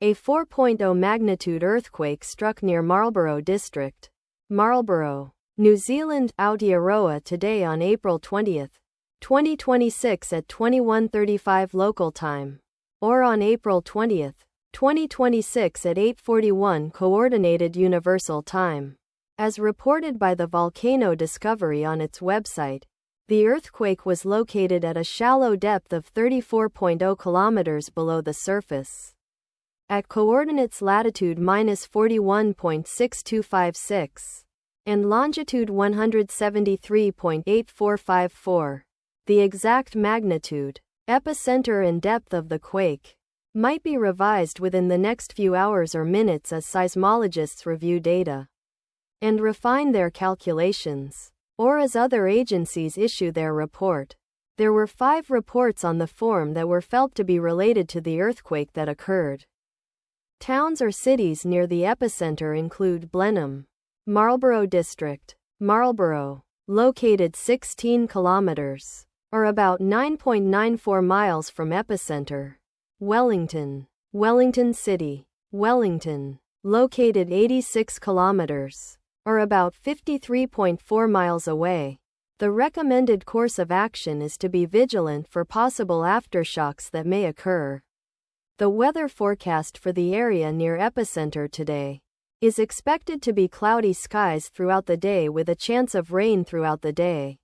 A 4.0 magnitude earthquake struck near Marlborough District, Marlborough, New Zealand, Aotearoa today on April 20, 2026 at 21:35 local time, or on April 20, 2026 at 8:41 Coordinated Universal Time. As reported by the Volcano Discovery on its website, the earthquake was located at a shallow depth of 34.0 kilometers below the surface, at coordinates latitude -41.6256 and longitude 173.8454. The exact magnitude, epicenter and depth of the quake might be revised within the next few hours or minutes as seismologists review data and refine their calculations, or as other agencies issue their report. There were 5 reports on the form that were felt to be related to the earthquake that occurred. Towns or cities near the epicenter include Blenheim, Marlborough District, Marlborough, located 16 kilometers, or about 9.94 miles from epicenter. Wellington, Wellington City, Wellington, located 86 kilometers, or about 53.4 miles away. The recommended course of action is to be vigilant for possible aftershocks that may occur. The weather forecast for the area near epicenter today is expected to be cloudy skies throughout the day with a chance of rain throughout the day.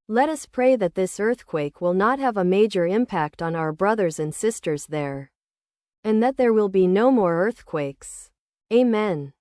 Let us pray that this earthquake will not have a major impact on our brothers and sisters there, and that there will be no more earthquakes. Amen.